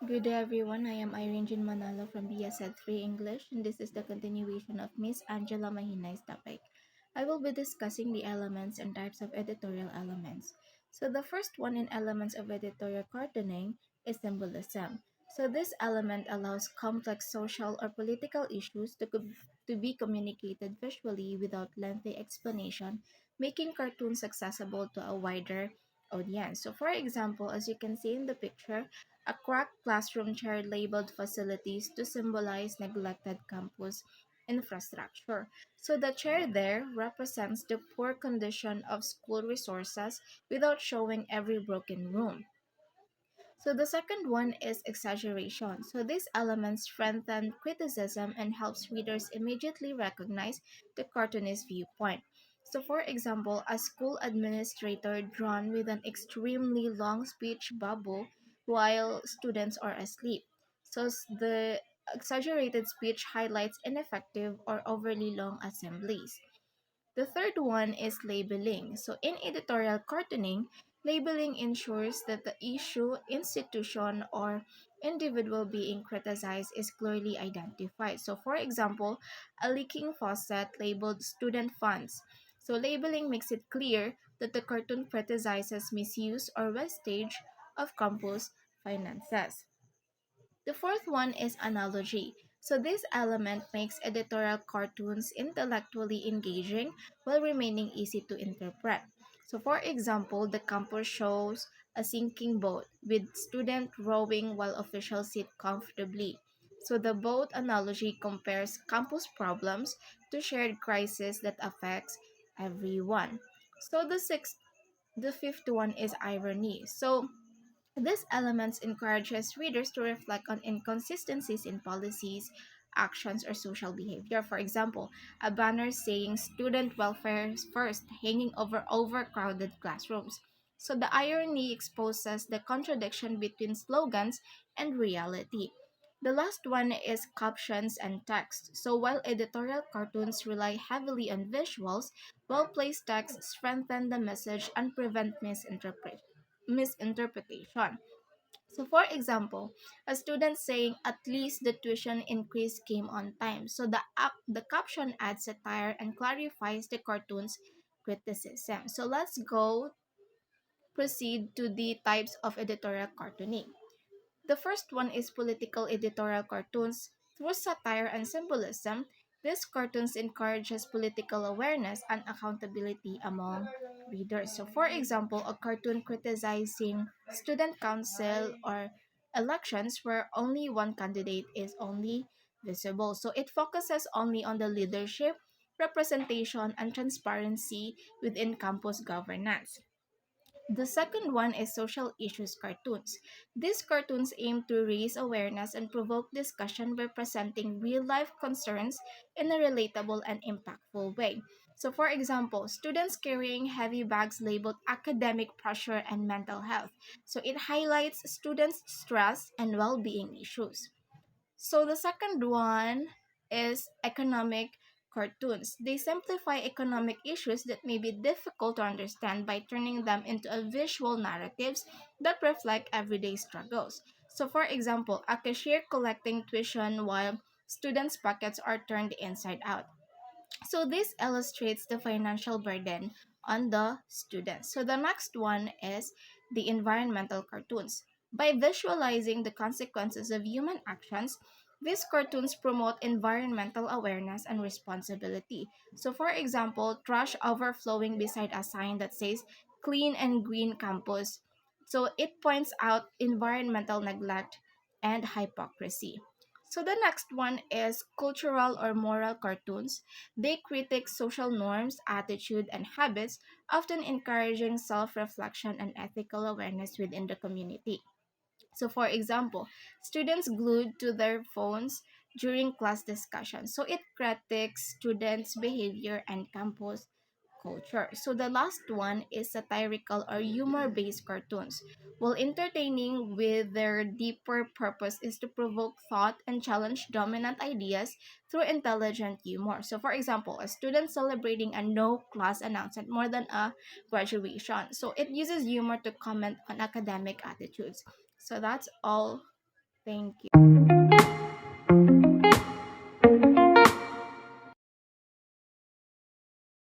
Good day everyone, I am Irene Jean Manalo from BSED 3 English and this is the continuation of Miss Angela Mahinay's topic. I will be discussing the elements and types of editorial elements. So the first one in elements of editorial cartooning is symbolism. So this element allows complex social or political issues to be communicated visually without lengthy explanation, making cartoons accessible to a wider audience. So for example, as you can see in the picture, a cracked classroom chair labeled facilities to symbolize neglected campus infrastructure. So the chair there represents the poor condition of school resources without showing every broken room. So the second one is exaggeration. So these elements strengthen criticism and helps readers immediately recognize the cartoonist viewpoint. So for example, a school administrator drawn with an extremely long speech bubble while students are asleep. The exaggerated speech highlights ineffective or overly long assemblies. The third one is labeling. So in editorial cartooning, labeling ensures that the issue, institution, or individual being criticized is clearly identified. So for example, a leaking faucet labeled student funds. So labeling makes it clear that the cartoon criticizes misuse or wastage of campus finances. The fourth one is analogy. So this element makes editorial cartoons intellectually engaging while remaining easy to interpret. So for example, the campus shows a sinking boat with student rowing while officials sit comfortably. So the boat analogy compares campus problems to shared crisis that affects everyone. So the fifth one is irony. So this elements encourages readers to reflect on inconsistencies in policies, actions, or social behavior. For example, a banner saying student welfare first hanging over overcrowded classrooms. So the irony exposes the contradiction between slogans and reality. The last one is captions and text. So while editorial cartoons rely heavily on visuals, well-placed text strengthen the message and prevent misinterpretation. So, for example, a student saying at least the tuition increase came on time. So the caption adds satire and clarifies the cartoon's criticism. So let's go proceed to the types of editorial cartooning. The first one is political editorial cartoons. Through satire and symbolism, these cartoons encourages political awareness and accountability among readers. So for example, a cartoon criticizing student council or elections where only one candidate is only visible. So it focuses only on the leadership, representation, and transparency within campus governance. The second one is social issues cartoons. These cartoons aim to raise awareness and provoke discussion by presenting real life concerns in a relatable and impactful way. So, for example, students carrying heavy bags labeled academic pressure and mental health. So, it highlights students' stress and well being issues. So the second one is economic cartoons. They simplify economic issues that may be difficult to understand by turning them into a visual narratives that reflect everyday struggles. So for example, a cashier collecting tuition while students' pockets are turned inside out. So this illustrates the financial burden on the students. So the next one is the environmental cartoons. By visualizing the consequences of human actions, these cartoons promote environmental awareness and responsibility. So for example, trash overflowing beside a sign that says clean and green campus. So it points out environmental neglect and hypocrisy. So the next one is cultural or moral cartoons. They critique social norms, attitude, and habits, often encouraging self reflection and ethical awareness within the community. So, for example, students glued to their phones during class discussions. So, it critiques students' behavior and campus culture. So, the last one is satirical or humor based cartoons. While entertaining, with their deeper purpose is to provoke thought and challenge dominant ideas through intelligent humor. So, for example, a student celebrating a no class announcement more than a graduation. So, it uses humor to comment on academic attitudes. So that's all Thank you.